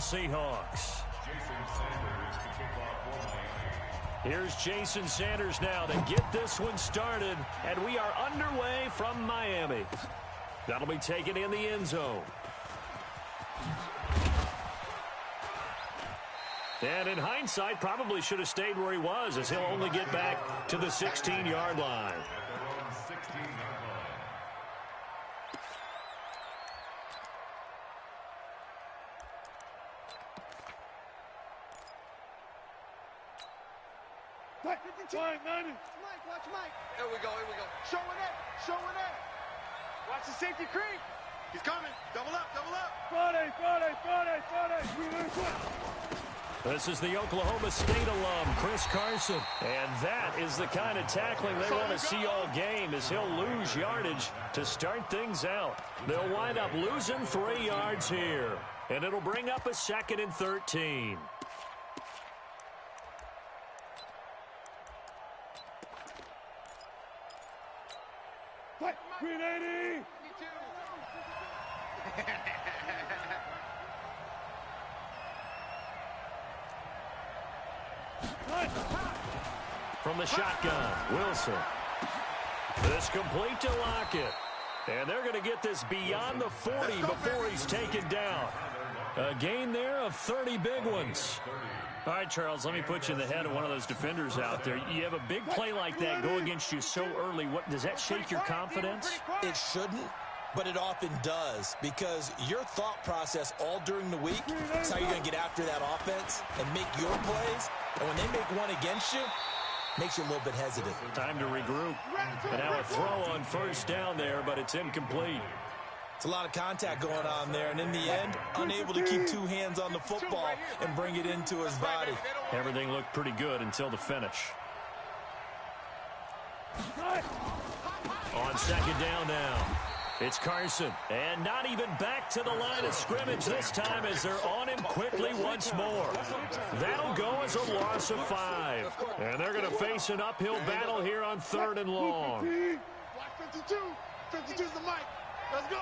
Seattle Seahawks. Here's Jason Sanders now to get this one started, and we are underway from Miami. That'll be taken in the end zone. And in hindsight, probably should have stayed where he was, as he'll only get back to the 16-yard line. Mike, watch Mike. Here we go. Showing it. Watch the safety creep. He's coming. Double up. Friday. This is the Oklahoma State alum, Chris Carson. And that is the kind of tackling they want to see all game, as he'll lose yardage to start things out. They'll wind up losing 3 yards here, and it'll bring up a 2nd and 13. Green 80. From the shotgun, Wilson. This complete to Lockett. And they're going to get this beyond the 40 before he's taken down. A gain there of 30 big ones. All right, Charles, let me put you in the head of one of those defenders out there. You have a big play like that go against you so early. What does that shake your confidence? It shouldn't, but it often does, because your thought process all during the week is how you're going to get after that offense and make your plays. And when they make one against you, makes you a little bit hesitant. Time to regroup. And now a throw on first down there, but it's incomplete. It's a lot of contact going on there, and in the end, unable to keep 2 hands on the football and bring it into his body. Everything looked pretty good until the finish. On second down now, it's Carson. And not even back to the line of scrimmage this time, as they're on him quickly once more. That'll go as a loss of 5. And they're going to face an uphill battle here on 3rd and long. Block 52. 52's the mic. Let's go.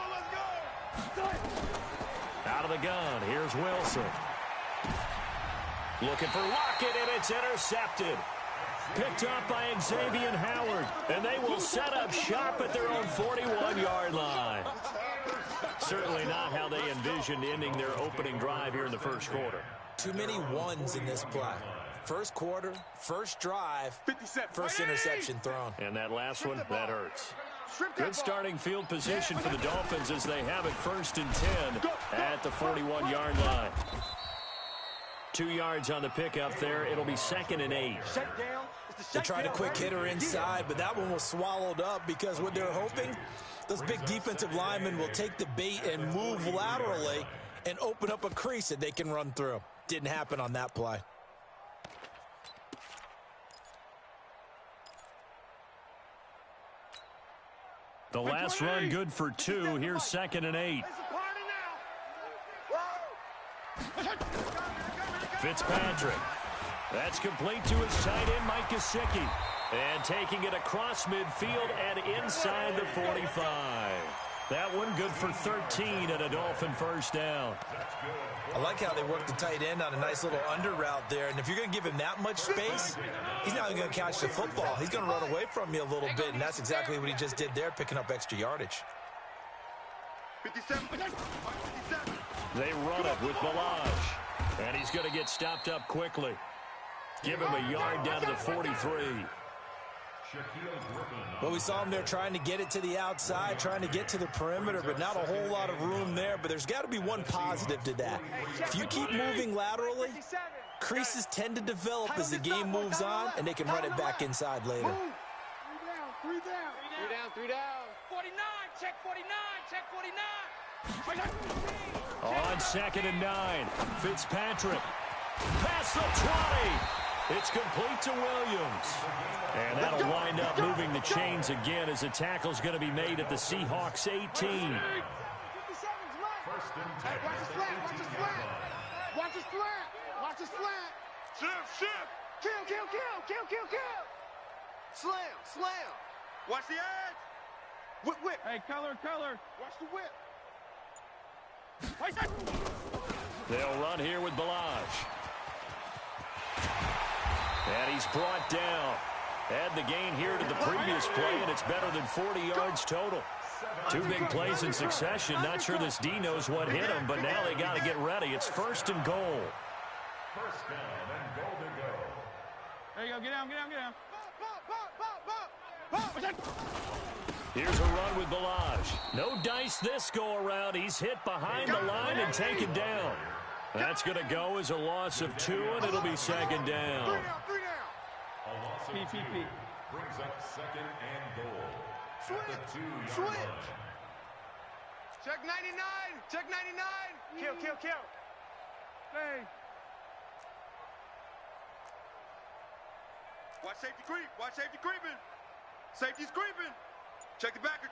Out of the gun, here's Wilson. Looking for Lockett, and it's intercepted. Picked up by Xavier Howard, and they will set up shop at their own 41-yard line. Certainly not how they envisioned ending their opening drive here in the first quarter. Too many ones in this play. First quarter, first drive, first interception thrown. And that last one, that hurts. Good starting field position for the Dolphins as they have it 1st and 10 at the 41-yard line. 2 yards on the pickup there. It'll be 2nd and 8. They tried a quick hitter inside, but that one was swallowed up because what they're hoping, those big defensive linemen will take the bait and move laterally and open up a crease that they can run through. Didn't happen on that play. The last run good for 2. Here's 2nd and 8. Fitzpatrick. That's complete to his tight end, Mike Gesicki. And taking it across midfield and inside the 45. That one good for 13 and a Dolphin first down. I like how they work the tight end on a nice little under route there. And if you're going to give him that much space, he's not going to catch the football. He's going to run away from you a little bit, and that's exactly what he just did there, picking up extra yardage. 57. They run it with Balaj. And he's going to get stopped up quickly. Give him a yard down to the 43. Well, we saw him there trying to get it to the outside, trying to get to the perimeter, but not a whole lot of room there. But there's got to be one positive to that. If you keep moving laterally, creases tend to develop as the game moves on, and they can run it back inside later. 3 down. 49, check 49. On 2nd and 9, Fitzpatrick. Past the 20. It's complete to Williams. And that'll wind up moving the chains again as the tackle's going to be made at the Seahawks 18. Watch his flat. Shift. Kill. Slam. Watch the edge. Whip. Hey, color. Watch the whip. They'll run here with Balaj. And he's brought down. Add the gain here to the previous play, and it's better than 40 yards total. Two big plays in succession. Not sure this D knows what hit him, but now they got to get ready. It's 1st and goal. First down and goal to go. There you go. Get down, get down, get down. Here's a run with Balaj. No dice this go-around. He's hit behind the line and taken down. That's going to go as a loss of 2, and it'll be 2nd down. A loss of 2 brings up 2nd and goal. Switch. Check 99. Check 99. Kill. Hey. Watch safety creep. Watch safety creeping. Safety's creeping. Check the backer.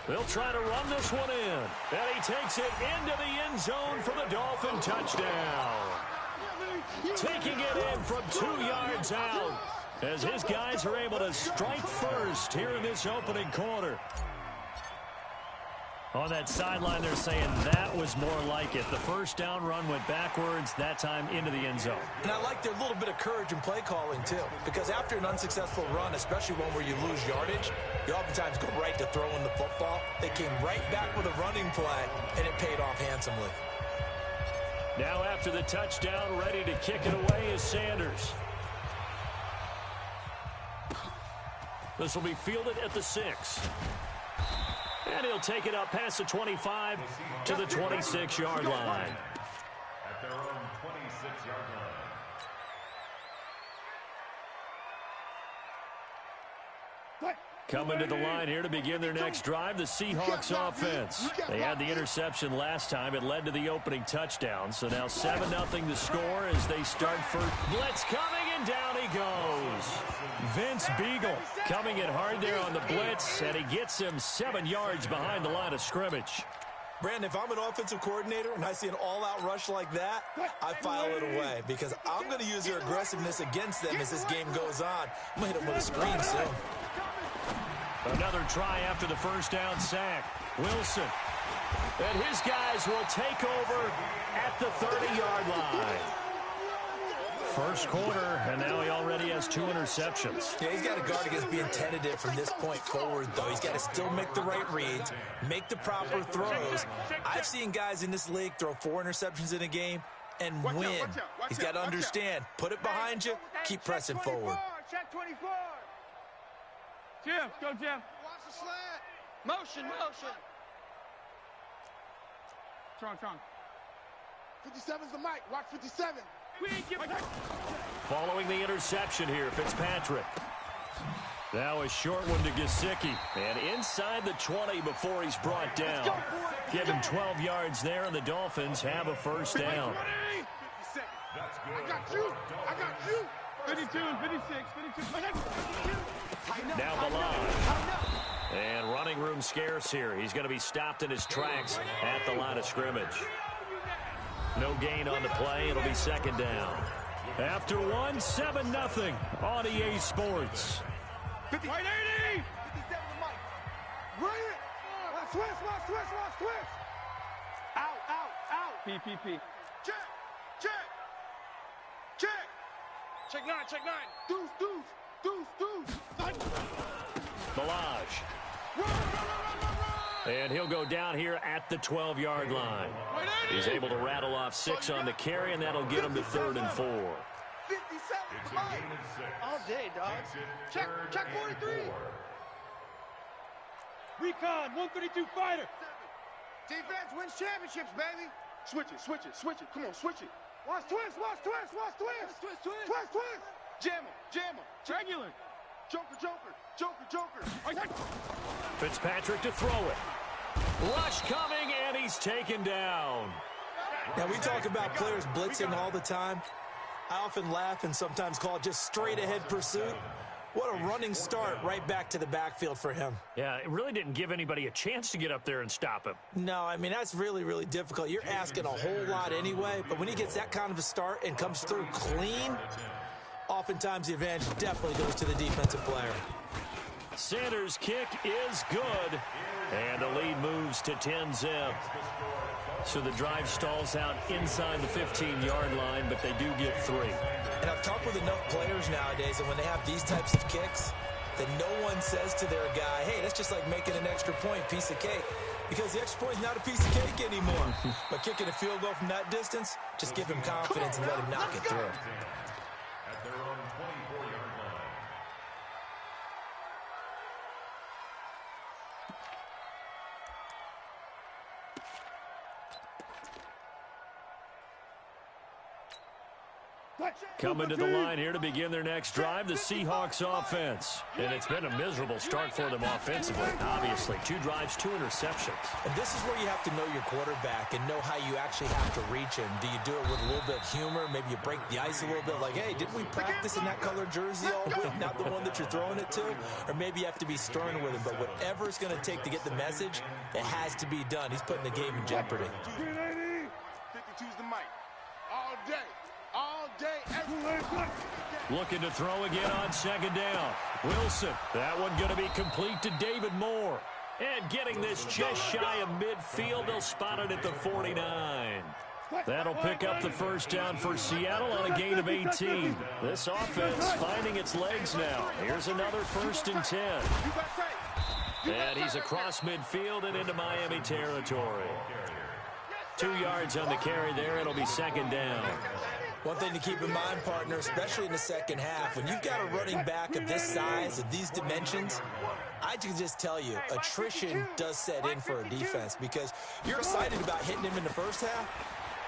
They'll try to run this one in. And he takes it into the end zone for the Dolphin touchdown. Taking it in from 2 yards out as his guys are able to strike first here in this opening quarter. On that sideline, they're saying that was more like it. The first down run went backwards, that time into the end zone. And I like their little bit of courage in play calling, too, because after an unsuccessful run, especially one where you lose yardage, you oftentimes go right to throwing the football. They came right back with a running play, and it paid off handsomely. Now after the touchdown, ready to kick it away is Sanders. This will be fielded at the 6. And he'll take it up past the 25 to the 26-yard line. At their own 26-yard line. Coming to the line here to begin their next drive, the Seahawks offense. They had the interception last time. It led to the opening touchdown. So now 7-0 the score as they start for blitz coming, and down he goes. Vince Beagle coming in hard there on the blitz, and he gets him 7 yards behind the line of scrimmage. Brandon, if I'm an offensive coordinator and I see an all-out rush like that, I file it away because I'm going to use their aggressiveness against them as this game goes on. I'm going to hit them with a screen soon. Another try after the first down sack. Wilson. And his guys will take over at the 30-yard line. First quarter, and now he already has 2 interceptions. Yeah, he's got to guard against being tentative from this point forward, though. He's got to still make the right reads, make the proper throws. I've seen guys in this league throw 4 interceptions in a game and win. He's got to understand, put it behind you, keep pressing forward. Check 24. Jeff, go Jeff. Watch the slant. Motion. Strong. 57's the mic. Watch 57. Following the interception here, Fitzpatrick. Now a short one to Gesicki. And inside the 20 before he's brought down. Give him 12 yards there, and the Dolphins have a first down. That's good. I got you. 52 and 56. Now Balaj. And running room scarce here. He's going to be stopped in his tracks at the line of scrimmage. No gain on the play. It'll be 2nd down. After 1, 7-0 on EA Sports. 180. 57's the mic. Bring it. Watch twist. Out. PPP. Check. Check 9. Deuce. Balaj. And he'll go down here at the 12-yard line. He's able to rattle off 6 on the carry, and that'll get him to 3rd and 4. 57's the mic. All day, dog. Check 43. Recon, 132 fighter. Defense wins championships, baby. Switch it. Come on, switch it. Watch twist. Jam him. Regular. Joker. Fitzpatrick to throw it. Rush coming, and he's taken down. Now, we talk about players blitzing all the time. I often laugh and sometimes call it just straight-ahead pursuit. What a running start right back to the backfield for him. Yeah, it really didn't give anybody a chance to get up there and stop him. No, I mean, that's really, really difficult. You're asking a whole lot anyway, but when he gets that kind of a start and comes through clean, oftentimes the advantage definitely goes to the defensive player. Sanders' kick is good, and the lead moves to 10-zip. So the drive stalls out inside the 15-yard line, but they do get 3. And I've talked with enough players nowadays, and when they have these types of kicks, that no one says to their guy, hey, that's just like making an extra point, piece of cake. Because the extra point is not a piece of cake anymore. But kicking a field goal from that distance, just give him confidence and let him knock it through. At their own 24-yard line. Coming to the line here to begin their next drive, the Seahawks offense. And it's been a miserable start for them offensively, obviously. 2 drives, 2 interceptions. And this is where you have to know your quarterback and know how you actually have to reach him. Do you do it with a little bit of humor? Maybe you break the ice a little bit like, hey, didn't we practice in that color jersey all week, not the one that you're throwing it to? Or maybe you have to be stern with him. But whatever it's going to take to get the message, it has to be done. He's putting the game in jeopardy. 52's the mic. All day. All day, every day. Looking to throw again on second down. Wilson, that one going to be complete to David Moore. And getting this just shy of midfield, they'll spot it at the 49. That'll pick up the first down for Seattle on a gain of 18. This offense finding its legs now. Here's another 1st and 10. And he's across midfield and into Miami territory. 2 yards on the carry there. It'll be second down. One thing to keep in mind, partner, especially in the second half, when you've got a running back of this size, of these dimensions, I can just tell you, attrition does set in for a defense because you're excited about hitting him in the first half,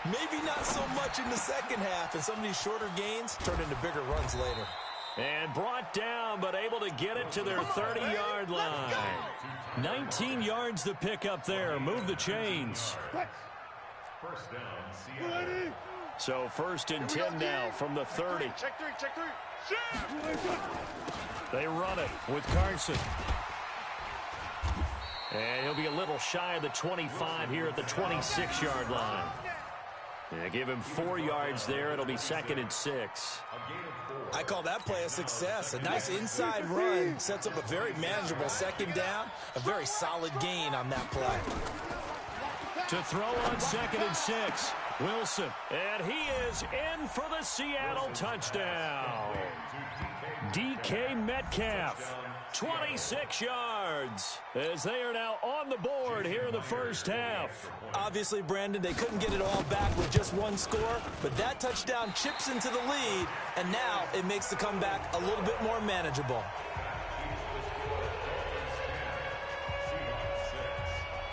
maybe not so much in the second half, and some of these shorter gains turn into bigger runs later. And brought down, but able to get it to their 30-yard line. 19 yards to pick up there. Move the chains. First down, Seattle. So 1st and 10 now from the 30. Check 3, check 3. They run it with Carson. And he'll be a little shy of the 25 here at the 26-yard line. Yeah, give him 4 yards there. It'll be 2nd and 6. I call that play a success. A nice inside run sets up a very manageable second down. A very solid gain on that play. To throw on 2nd and 6. Wilson, and he is in for the Seattle touchdown. DK Metcalf, 26 yards, as they are now on the board here in the first half. Obviously, Brandon, they couldn't get it all back with just one score, but that touchdown chips into the lead, and now it makes the comeback a little bit more manageable.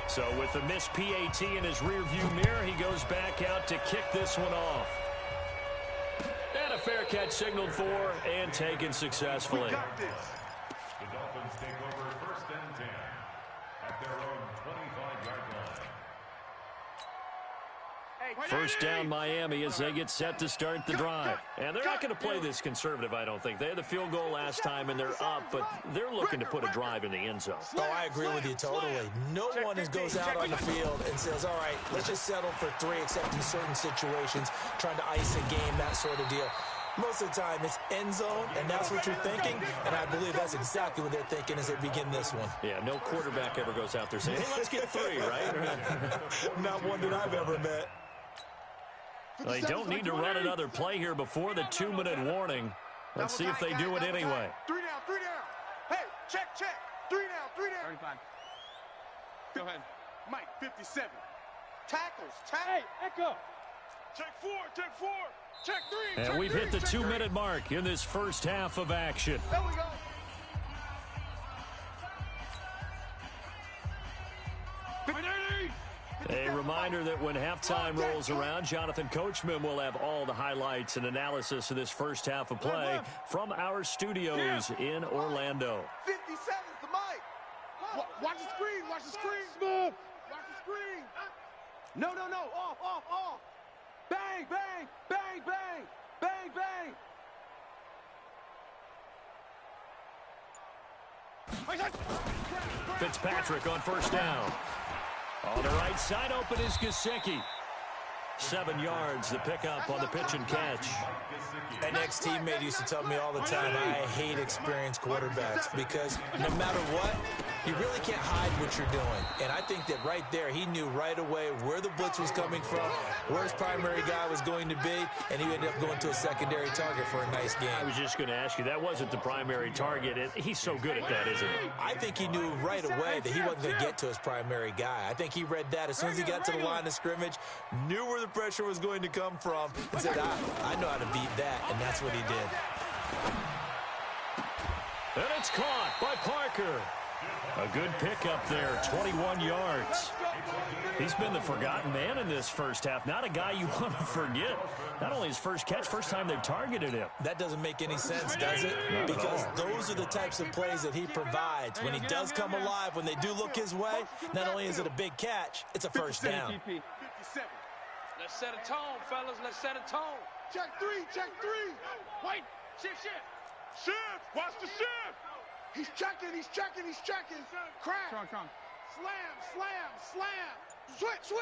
So with the missed PAT in his rearview mirror, he goes back out to kick this one off. And a fair catch signaled for and taken successfully. The Dolphins take over 1st and 10 at their own 25-yard line. First down Miami as they get set to start the drive. And they're not going to play this conservative, I don't think. They had the field goal last time and they're up, but they're looking to put a drive in the end zone. Oh, I agree with you totally. No one goes out on the field and says, all right, let's just settle for 3, except in certain situations, trying to ice a game, that sort of deal. Most of the time, it's end zone, and that's what you're thinking, and I believe that's exactly what they're thinking as they begin this one. Yeah, no quarterback ever goes out there saying, hey, let's get 3, right? Not one that I've ever met. They don't need to run another play here before the 2-minute warning. Let's see if they do it anyway. 3 down, 3 down. Hey, check. 3 down, 3 down. 35. Go ahead. Mike, 57. Tackles. Hey, Echo. Check 4, check 4. Check 3. And we've hit the 2-minute mark in this first half of action. There we go. A reminder that when halftime rolls around, Jonathan Coachman will have all the highlights and analysis of this first half of play from our studios in Orlando. 57's the mic. Watch the screen. Watch the screen. Watch the screen. No. Off. Bang, bang, bang, bang, bang, bang. Fitzpatrick on first down. On the right side, open is Gesicki. 7 yards, the pickup on the pitch and catch. An ex-teammate used to tell me all the time, I hate experienced quarterbacks because no matter what, you really can't hide what you're doing. And I think that right there, he knew right away where the blitz was coming from, where his primary guy was going to be, and he ended up going to a secondary target for a nice game. I was just going to ask you, that wasn't the primary target. He's so good at that, isn't he? I think he knew right away that he wasn't going to get to his primary guy. I think he read that as soon as he got to the line of scrimmage, knew where the pressure was going to come from, and said, I know how to beat that, and that's what he did. And it's caught by Parker. A good pickup there, 21 yards. He's been the forgotten man in this first half. Not a guy you want to forget. Not only his first catch, first time they've targeted him. That doesn't make any sense, does it? Because those are the types of plays that he provides. When he does come alive, when they do look his way, not only is it a big catch, it's a first down. 57. Let's set a tone, fellas. Let's set a tone. Check three. Wait. Shift. Shift. Watch the shift. He's checking. Crack. Strong. Slam. Switch.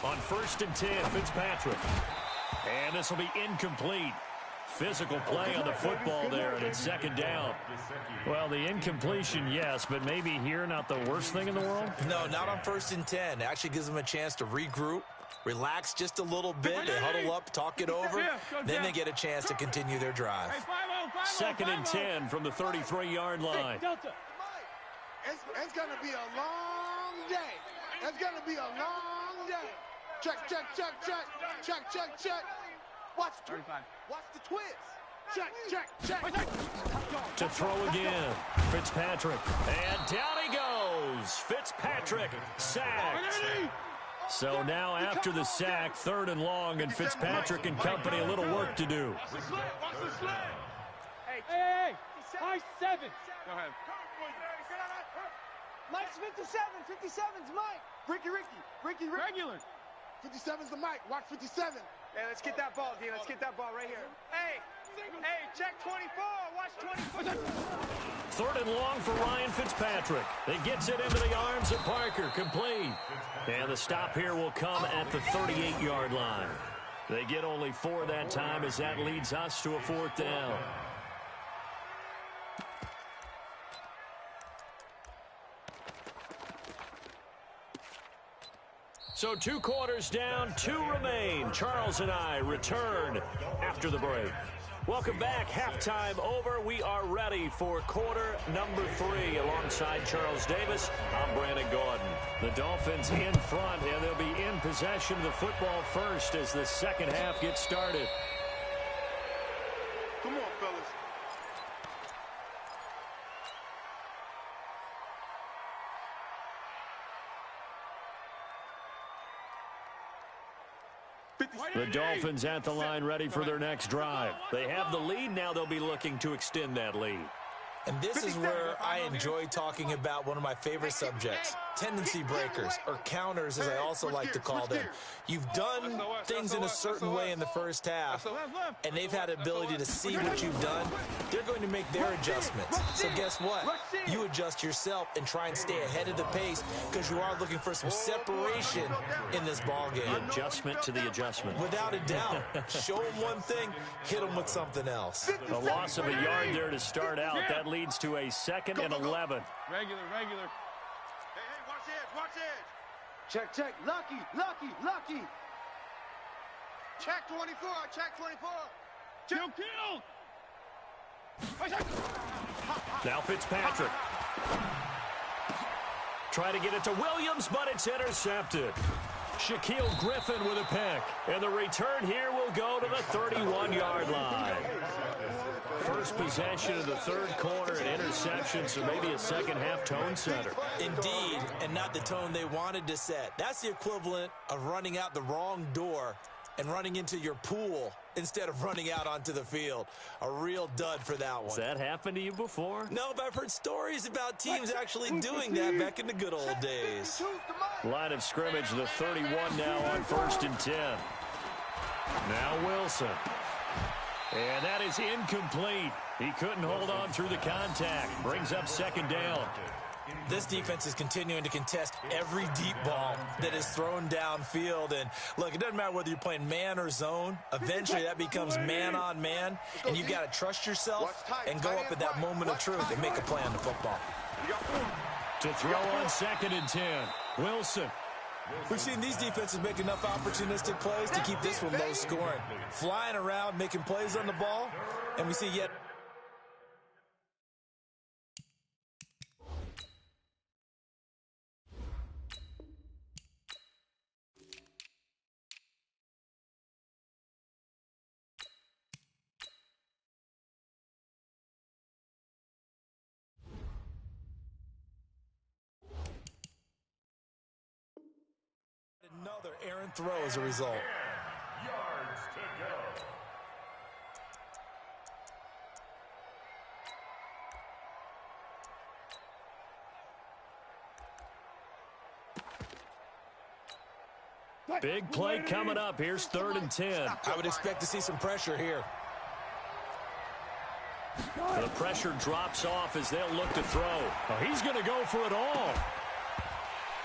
On 1st and 10, Fitzpatrick. And this will be incomplete. Physical play on the football there, and it's 2nd down. Well, the incompletion, yes, but maybe here not the worst thing in the world? No, not on 1st and 10. It actually gives them a chance to regroup, relax just a little bit. They huddle up, talk it over. Then they get a chance to continue their drive. 2nd and 10 from the 33-yard line. It's going to be a long day. Check. Watch the twist. Check. To throw again. Fitzpatrick. And down he goes. Fitzpatrick sacked. So now after the sack, 3rd and long, and Fitzpatrick and company a little work to do. Watch the sled. Hey. 5-7. Go ahead. Mike's 57. 57's Mike. Ricky. Regular. 57's the Mike. Watch 57. Hey, let's get that ball, D. Let's get that ball right here. Hey, check 24. Watch 24. 3rd and long for Ryan Fitzpatrick. It gets it into the arms of Parker. Complete. And the stop here will come at the 38-yard line. They get only 4 that time as that leads us to a 4th down. So 2 quarters down, 2 remain. Charles and I return after the break. Welcome back. Halftime over. We are ready for quarter number 3. Alongside Charles Davis, I'm Brandon Gordon. The Dolphins in front, and they'll be in possession of the football first as the second half gets started. Come on, fellas. The Dolphins at the line ready for their next drive. They have the lead. Now they'll be looking to extend that lead. And this is where I enjoy talking about one of my favorite subjects, tendency breakers, or counters as I also like to call them. You've done things in a certain way in the first half, and they've had the ability to see what you've done. They're going to make their adjustments. So guess what? You adjust yourself and try and stay ahead of the pace because you are looking for some separation in this ballgame. Adjustment to the adjustment. Without a doubt. Show them one thing, hit them with something else. A loss of a yard there to start out. That leads to a 2nd and 11. Regular. Hey, watch edge. Check. Lucky. Check 24. Kill. Now Fitzpatrick. Try to get it to Williams, but it's intercepted. Shaquille Griffin with a pick. And the return here will go to the 31-yard line. First possession of the 3rd quarter, an interception, so maybe a second-half tone setter. Indeed, and not the tone they wanted to set. That's the equivalent of running out the wrong door and running into your pool instead of running out onto the field. A real dud for that one. Has that happened to you before? No, but I've heard stories about teams actually doing that back in the good old days. Line of scrimmage, the 31 now on 1st and 10. Now Wilson. And that is incomplete. He couldn't hold on through the contact. Brings up 2nd down. This defense is continuing to contest every deep ball that is thrown downfield. And, look, it doesn't matter whether you're playing man or zone. Eventually, that becomes man-on-man, and you've got to trust yourself and go up at that moment of truth and make a play on the football. To throw on 2nd and 10, Wilson. We've seen these defenses make enough opportunistic plays to keep this one low scoring. Flying around, making plays on the ball, and we see yet... Another errant throw as a result. Yards to go. Big play coming up. Here's 3rd and 10. I would expect to see some pressure here. The pressure drops off as they'll look to throw. Oh, he's going to go for it all.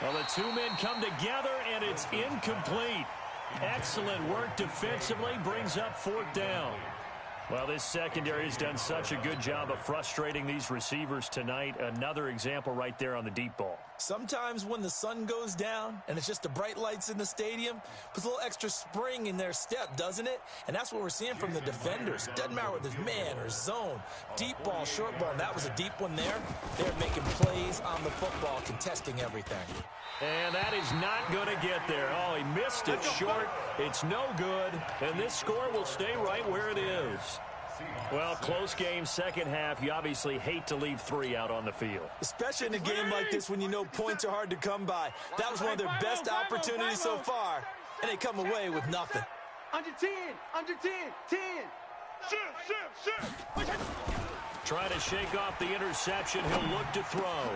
Well, the two men come together, and it's incomplete. Excellent work defensively, brings up 4th down. Well, this secondary has done such a good job of frustrating these receivers tonight. Another example right there on the deep ball. Sometimes when the sun goes down and it's just the bright lights in the stadium, puts a little extra spring in their step, doesn't it? And that's what we're seeing from the defenders. Doesn't matter whether it's man or zone, deep ball, short ball. And that was a deep one there. They're making plays on the football, contesting everything. And that is not going to get there. Oh, he missed it short. It's no good. And this score will stay right where it is. Well, close game, second half. You obviously hate to leave 3 out on the field. Especially in a game like this when you know points are hard to come by. That was one of their best opportunities so far, and they come away with nothing. Under 10, 10. Shift. Trying to shake off the interception. He'll look to throw.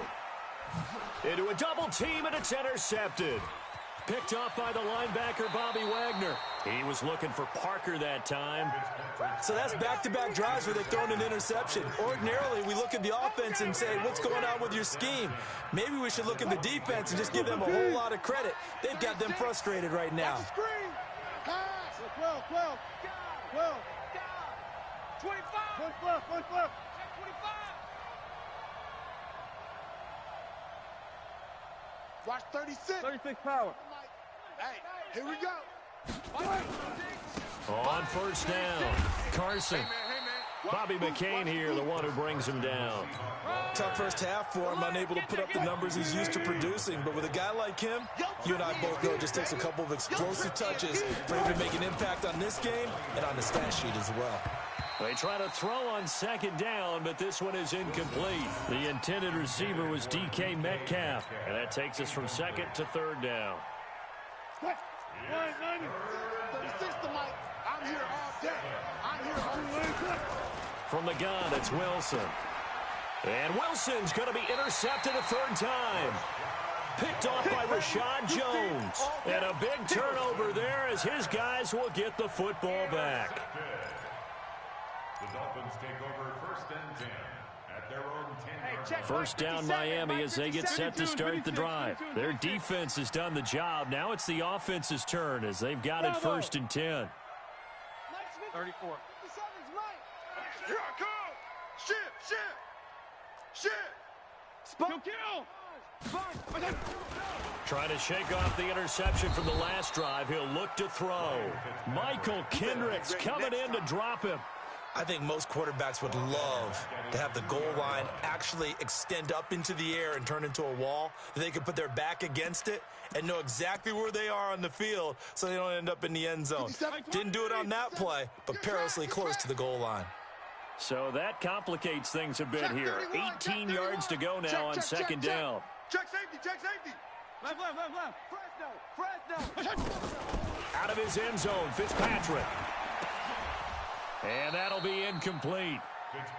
Into a double team, and it's intercepted. Picked off by the linebacker, Bobby Wagner. He was looking for Parker that time. So that's back-to-back drives where they've thrown an interception. Ordinarily, we look at the offense and say, what's going on with your scheme? Maybe we should look at the defense and just give them a whole lot of credit. They've got them frustrated right now. 12. 25. Watch 36. 36 power. Hey, here we go. On 1st down, Carson. Hey, man. Bobby McCain here, the one who brings him down. Tough first half for him, unable to put up the numbers he's used to producing. But with a guy like him, you and I both know it just takes a couple of explosive touches for him to make an impact on this game and on the stat sheet as well. They try to throw on 2nd down, but this one is incomplete. The intended receiver was DK Metcalf, and that takes us from 2nd to 3rd down. 36 to Mike. I'm here all day. From the gun, it's Wilson. And Wilson's going to be intercepted a 3rd time. Picked off by Rashad Jones. And a big turnover there as his guys will get the football back. The Dolphins take over 1st and 10 at their own 10. First down Miami as they get set to start the drive. Their defense has done the job. Now it's the offense's turn as they've got it 1st and 10. 34. Here I come. Shit. Trying to shake off the interception from the last drive. He'll look to throw. Michael Kendricks coming in to drop him. I think most quarterbacks would love to have the goal line actually extend up into the air and turn into a wall. They could put their back against it and know exactly where they are on the field so they don't end up in the end zone. Didn't do it on that play, but perilously close to the goal line. So that complicates things a bit here. 18 yards to go now on 2nd down. Check safety. Left. Fresno. Out of his end zone, Fitzpatrick. And that'll be incomplete.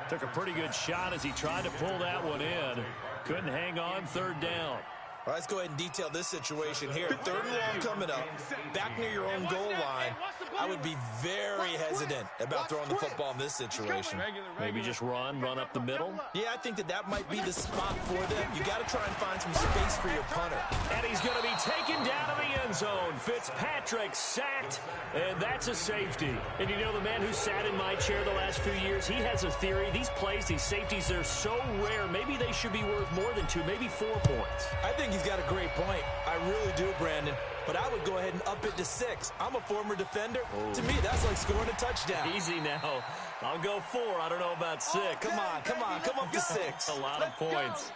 Took a pretty good shot as he tried to pull that one in. Couldn't hang on 3rd down. Well, let's go ahead and detail this situation here. 3rd and long coming up, back near your own goal line. I would be very hesitant about throwing the football in this situation. Maybe just run up the middle? Yeah, I think that might be the spot for them. You got to try and find some space for your punter. And he's going to be taken down to the end zone. Fitzpatrick sacked, and that's a safety. And you know, the man who sat in my chair the last few years, he has a theory. These plays, these safeties, they're so rare. Maybe they should be worth more than 2, maybe 4 points. I think he's got a great point. I really do, Brandon. But I would go ahead and up it to 6. I'm a former defender. Oh. To me, that's like scoring a touchdown. Easy now. I'll go 4. I don't know about 6. Come up to 6. A lot of points.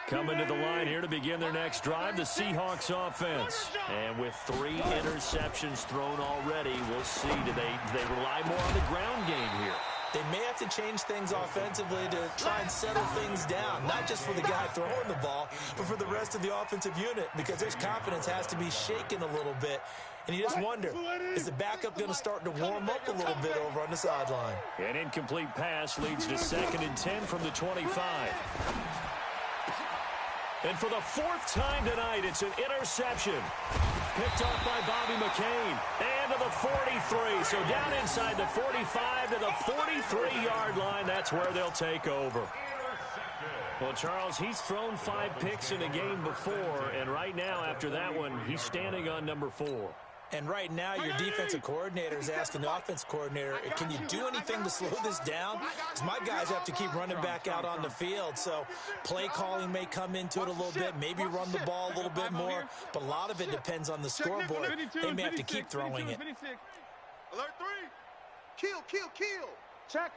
Coming to the line here to begin their next drive, the Seahawks offense. And with 3 interceptions thrown already, we'll see. Do they rely more on the ground game here? They may have to change things offensively to try and settle things down, not just for the guy throwing the ball, but for the rest of the offensive unit, because his confidence has to be shaken a little bit. And you just wonder, is the backup going to start to warm up a little bit over on the sideline? An incomplete pass leads to 2nd and 10 from the 25. And for the 4th time tonight, it's an interception. Picked off by Bobby McCain. And to the 43. So down inside the 45 to the 43-yard line. That's where they'll take over. Well, Charles, he's thrown 5 picks in a game before. And right now, after that one, he's standing on number 4. And right now, your defensive coordinator is asking the offensive coordinator, can you do anything to slow this down? Because my guys have to keep running back out on the field. So play calling may come into it a little bit, maybe run the ball a little bit more. But a lot of it depends on the scoreboard. They may have to keep throwing it. Alert 3. Kill. Check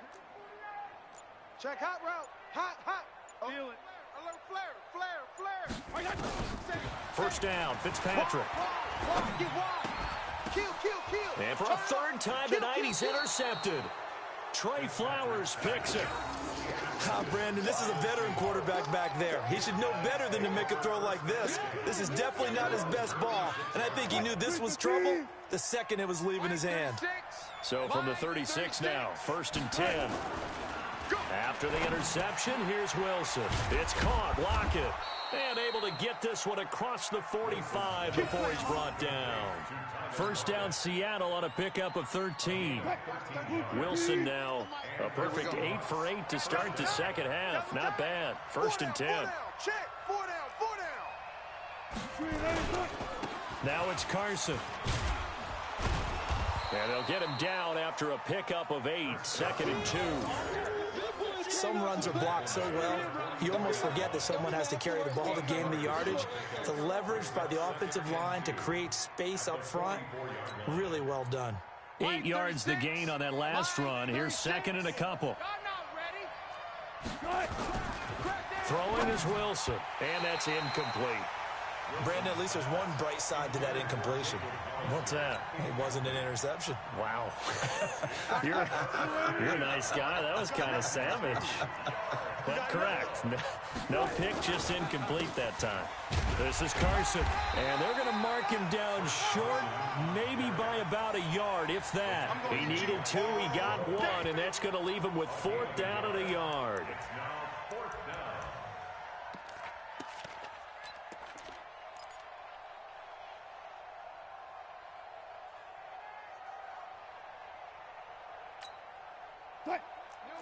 hot route. Hot. Feel it. Alert flare. First down, Fitzpatrick. Get wide. Kill. And for a 3rd time tonight, he's intercepted. Trey Flowers picks it. Brandon, this is a veteran quarterback back there. He should know better than to make a throw like this. This is definitely not his best ball, and I think he knew this was trouble the second it was leaving his hand. So from the 36 now, 1st and 10. After the interception, here's Wilson. It's caught, Lockett. And able to get this one across the 45 before he's brought down. First down, Seattle on a pickup of 13. Wilson now a perfect 8 for 8 to start the 2nd half. Not bad. 1st and 10. Check. 4 down. Now it's Carson. And they'll get him down after a pickup of 8. 2nd and 2. Some runs are blocked so well, you almost forget that someone has to carry the ball to gain the yardage. The leverage by the offensive line to create space up front, really well done. 8 yards the gain on that last run. Here's 2nd and a couple. Throwing is Wilson, and that's incomplete. Brandon, at least there's one bright side to that incompletion. What's that? It wasn't an interception. Wow. You're a nice guy. That was kind of savage. But correct. No pick, just incomplete that time. This is Carson. And they're going to mark him down short, maybe by about a yard, if that. He needed 2, he got 1, and that's going to leave him with 4th down at a yard.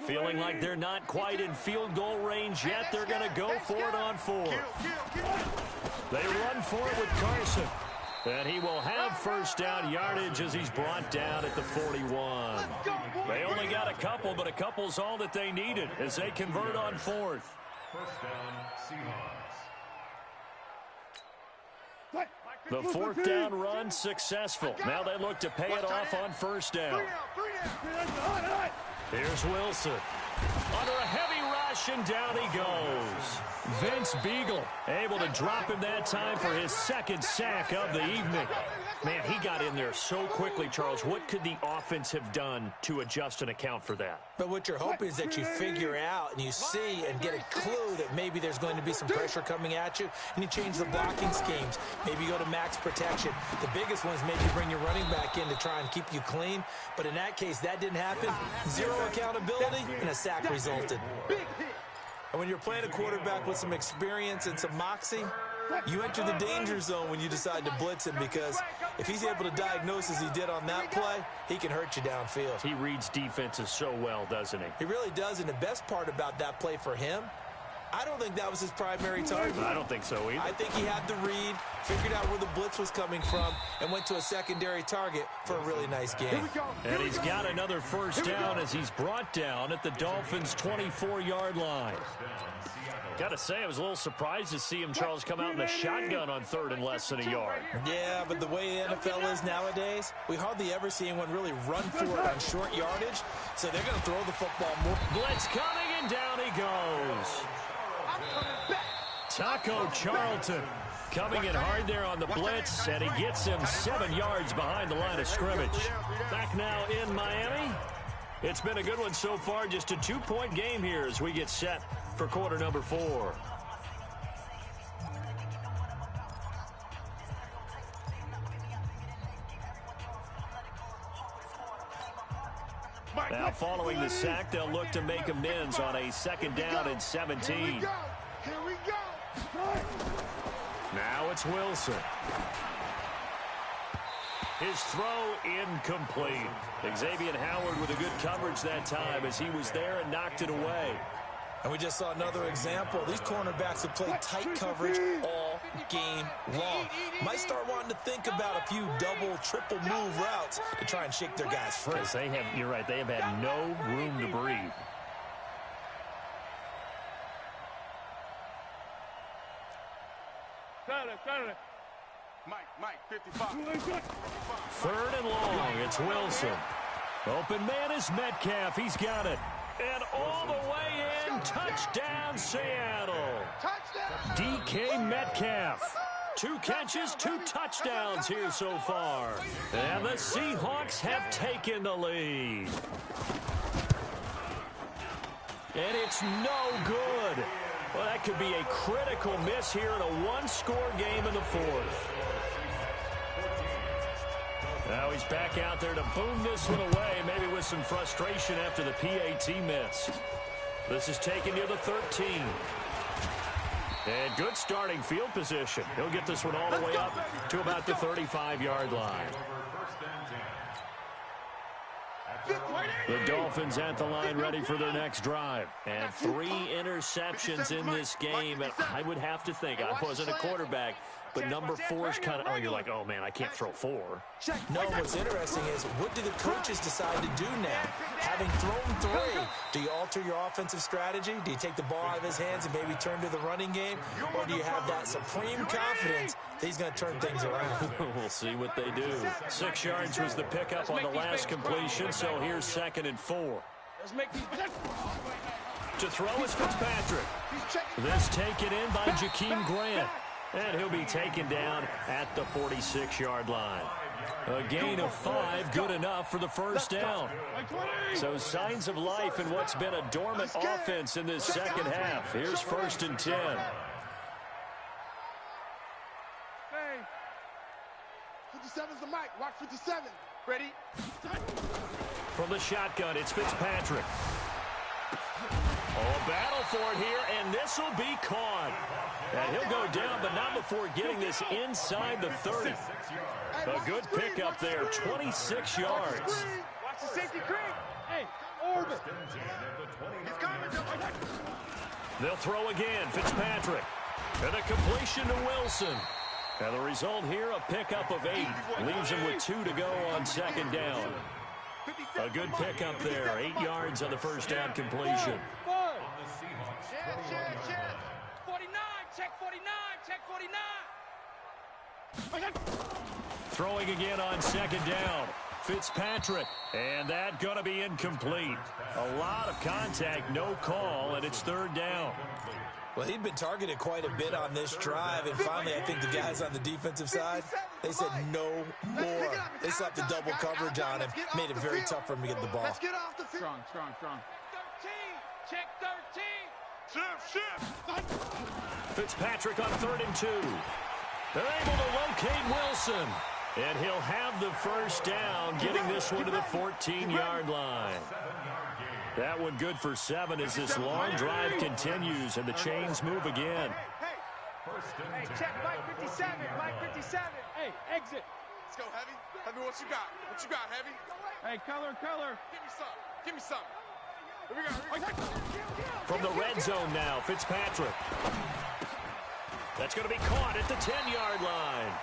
Feeling like they're not quite in field goal range yet. They're going to go for it on 4th. They run for it with Carson. And he will have 1st down yardage as he's brought down at the 41. They only got a couple, but a couple's all that they needed as they convert on 4th. 1st down, Seahawks. The 4th down run successful. Now they look to pay it off on 1st down. Here's Wilson. Under a heavy rush, and down he goes. Vince Beagle able to drop him that time for his 2nd sack of the evening. Man, he got in there so quickly, Charles. What could the offense have done to adjust and account for that? But what you're hoping is that you figure out and you see and get a clue that maybe there's going to be some pressure coming at you, and you change the blocking schemes. Maybe you go to max protection. The biggest one is maybe bring your running back in to try and keep you clean. But in that case, that didn't happen. 0 accountability, and a sack resulted. And when you're playing a quarterback with some experience and some moxie, you enter the danger zone when you decide to blitz him, because if he's able to diagnose as he did on that play, he can hurt you downfield. He reads defenses so well, doesn't he? He really does, and the best part about that play for him, I don't think that was his primary target. I don't think so either. I think he had the read, figured out where the blitz was coming from, and went to a secondary target for a really nice game. And he's got another first down as he's brought down at the Dolphins' 24-yard line. Got to say, I was a little surprised to see him, Charles, come out in the shotgun on third and less than a yard. Yeah, but the way the NFL is nowadays, we hardly ever see anyone really run for it on short yardage, so they're going to throw the football more. Blitz coming, and down he goes. Taco Charlton coming in hard there on the blitz, and he gets him 7 yards behind the line of scrimmage. Back now in Miami. It's been a good one so far, just a 2-point game here as we get set for quarter number 4. Now following the sack, they'll look to make amends on a second down and 17. Here we go. Now it's Wilson. His throw incomplete. Xavier Howard with a good coverage that time as he was there and knocked it away. And we just saw another example. These cornerbacks have played tight coverage all game long. Might start wanting to think about a few double, triple move routes to try and shake their guys free. They have, you're right, they have had no room to breathe. Mike, 55. Third and long, it's Wilson. Open man is Metcalf, he's got it. And all the way in, touchdown Seattle. DK Metcalf. 2 catches, 2 touchdowns here so far. And the Seahawks have taken the lead. And it's no good. Well, that could be a critical miss here in a 1-score game in the 4th. Now he's back out there to boom this one away, maybe with some frustration after the PAT miss. This is taken near the 13. And good starting field position. He'll get this one all the way up to about the 35-yard line. The Dolphins at the line ready for their next drive. And 3 interceptions in this game. And I would have to think, I wasn't a quarterback, but number 4 is kind of, oh, you're like, oh, man, I can't throw 4. No, what's interesting is, what do the coaches decide to do now? Having thrown 3, do you alter your offensive strategy? Do you take the ball out of his hands and maybe turn to the running game? Or do you have that supreme confidence that he's going to turn things around? We'll see what they do. 6 yards was the pickup on the last completion, so here's 2nd and 4. To throw is Fitzpatrick. This taken in by Jakeem Grant. And he'll be taken down at the 46-yard line. A gain of 5, good enough for the first down. So signs of life in what's been a dormant offense in this second half. Here's 1st and 10. Hey. 57's the mic. Watch 57. Ready? From the shotgun, it's Fitzpatrick. Oh, battle for it here, and this will be caught. And he'll go down, but not before getting this inside the 30. A good pickup there, 26 yards. Watch the safety creep. Hey, orbit. They'll throw again, Fitzpatrick. And a completion to Wilson. And the result here, a pickup of 8. Leaves him with 2 to go on 2nd down. A good pickup there, 8 yards on the first down completion. 49, check 49, check 49. Throwing again on 2nd down. Fitzpatrick, and that going to be incomplete. A lot of contact, no call, and it's 3rd down. Well, he'd been targeted quite a bit on this drive, and finally I think the guys on the defensive side, they said no more. They slapped the double coverage on him, made it very tough for him to get the ball. Let's get off the field. Strong. 13, check 13. Shift. Fitzpatrick on 3rd and 2. They're able to locate Wilson. And he'll have the first down, getting this one to the 14-yard line. That one good for 7 as this long drive continues and the chains move again. Hey, check Mike 57. Mike 57. Hey, exit. Let's go, Heavy. Heavy, what you got? What you got, Heavy? Hey, color. Give me some. Give me some. Here we go. From the red zone now, Fitzpatrick. That's going to be caught at the 10-yard line.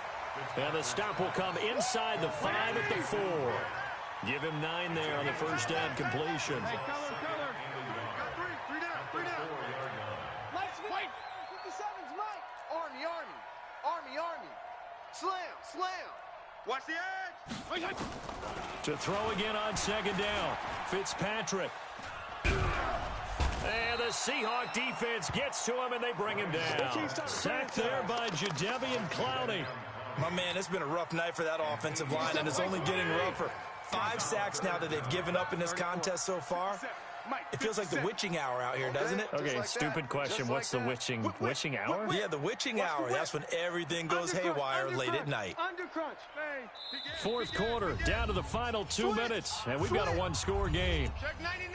And the stop will come inside the 5 at the 4. Give him 9 there on the first down completion. Hey, color. Got 3 down. Mike's Mike. 57's Mike. Army. Slam. Watch the edge. To throw again on second down. Fitzpatrick. And the Seahawk defense gets to him, and they bring him down. Sacked there by Jadeveon Clowney. My man, it's been a rough night for that offensive line, and it's only getting rougher. 5 sacks now that they've given up in this contest so far. It feels like the witching hour out here, doesn't it? Okay, stupid question. What's the witching hour? Yeah, the witching hour. That's when everything goes haywire late at night. Undercrunch. Fourth quarter, down to the final 2 minutes, and we've got a one-score game. Check 99.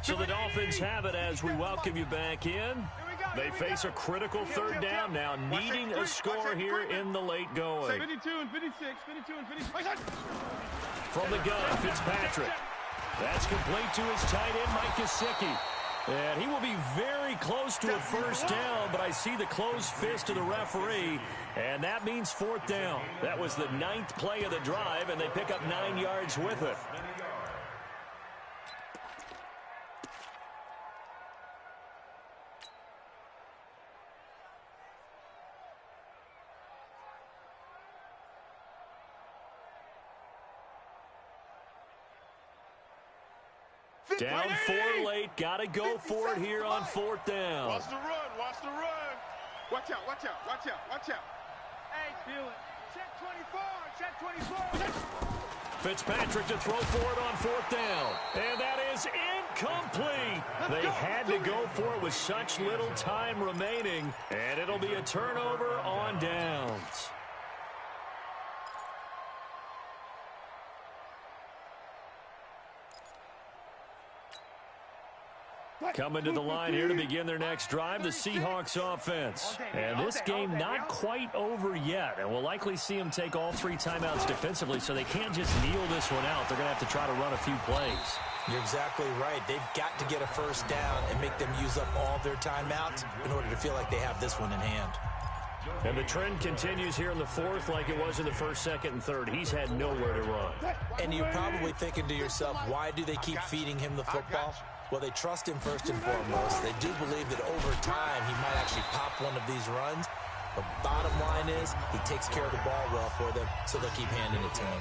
So the Dolphins have it as we welcome you back in. They face a critical third down now, needing a score here in the late going. 52 and 56. From the gun, Fitzpatrick. That's complete to his tight end, Mike Gesicki. And he will be very close to a first down, but I see the closed fist of the referee, and that means 4th down. That was the 9th play of the drive, and they pick up 9 yards with it. Down 4 late. Got to go for it here on 4th down. Watch the run. Watch out. Hey, feel it. Check 24. Fitzpatrick to throw for it on 4th down. And that is incomplete. They had to go for it with such little time remaining. And it'll be a turnover on downs. Coming to the line here to begin their next drive, the Seahawks offense. And this game not quite over yet. And we'll likely see them take all 3 timeouts defensively, so they can't just kneel this one out. They're going to have to try to run a few plays. You're exactly right. They've got to get a first down and make them use up all their timeouts in order to feel like they have this one in hand. And the trend continues here in the 4th like it was in the 1st, 2nd, and 3rd. He's had nowhere to run. And you're probably thinking to yourself, why do they keep feeding him the football? Well, they trust him first and foremost. They do believe that over time he might actually pop one of these runs. The bottom line is he takes care of the ball well for them, so they'll keep handing it to him.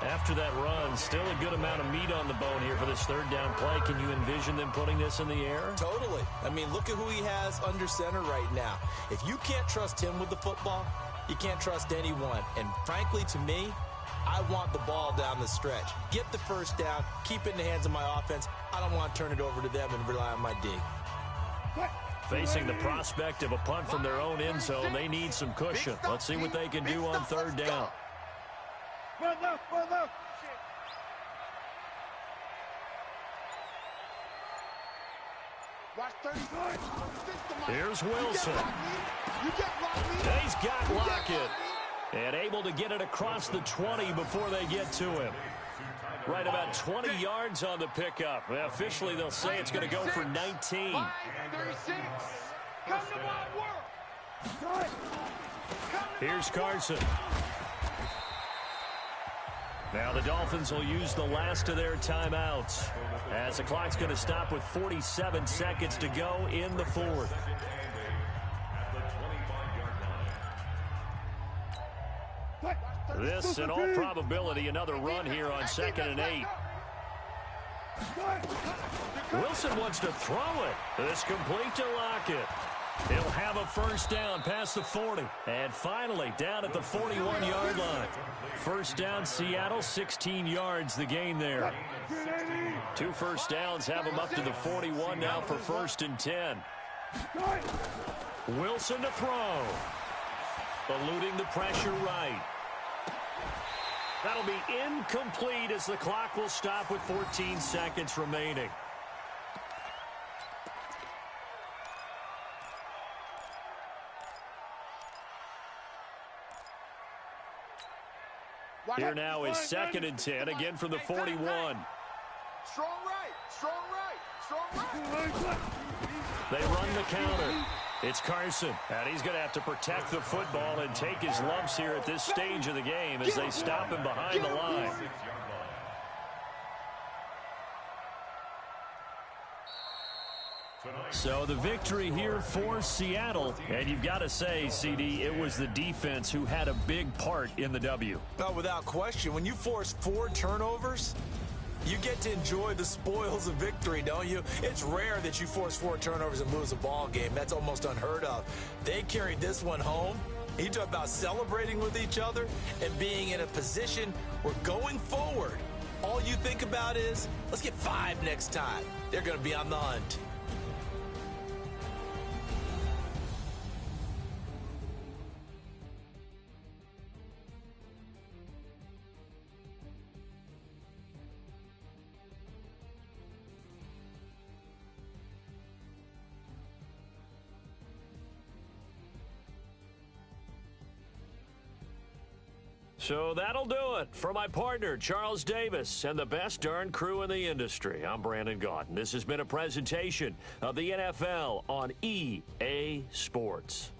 After that run, still a good amount of meat on the bone here for this 3rd down play. Can you envision them putting this in the air? Totally. I mean, look at who he has under center right now. If you can't trust him with the football, you can't trust anyone. And frankly, to me, I want the ball down the stretch. Get the first down, keep it in the hands of my offense. I don't want to turn it over to them and rely on my D. Facing the prospect of a punt from their own end zone, they need some cushion. Let's see what they can do on 3rd down. Here's Wilson. He's got Lockett. And able to get it across the 20 before they get to him. Right about 20 yards on the pickup. Well, officially, they'll say it's going to go for 19. Here's Carson. Now the Dolphins will use the last of their timeouts, as the clock's going to stop with 47 seconds to go in the 4th. This, in all probability, another run here on 2nd and 8. Wilson wants to throw it. This complete to Lockett. He'll have a first down past the 40. And finally, down at the 41-yard line. First down, Seattle, 16 yards the gain there. 2 first downs have them up to the 41 now for 1st and 10. Wilson to throw. Eluding the pressure right. That'll be incomplete as the clock will stop with 14 seconds remaining. Here now is 2nd and 10, again from the 41. Strong right, strong right, strong right. They run the counter. It's Carson, and he's going to have to protect the football and take his lumps here at this stage of the game as they stop him behind the line. So the victory here for Seattle, and you've got to say, CD, it was the defense who had a big part in the W. No, without question. When you force 4 turnovers, you get to enjoy the spoils of victory, don't you? It's rare that you force 4 turnovers and lose a ball game. That's almost unheard of. They carried this one home. You talk about celebrating with each other and being in a position where going forward, all you think about is, let's get 5 next time. They're going to be on the hunt. So that'll do it for my partner, Charles Davis, and the best darn crew in the industry. I'm Brandon Gaudin. This has been a presentation of the NFL on EA Sports.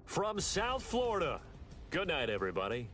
From South Florida, good night, everybody.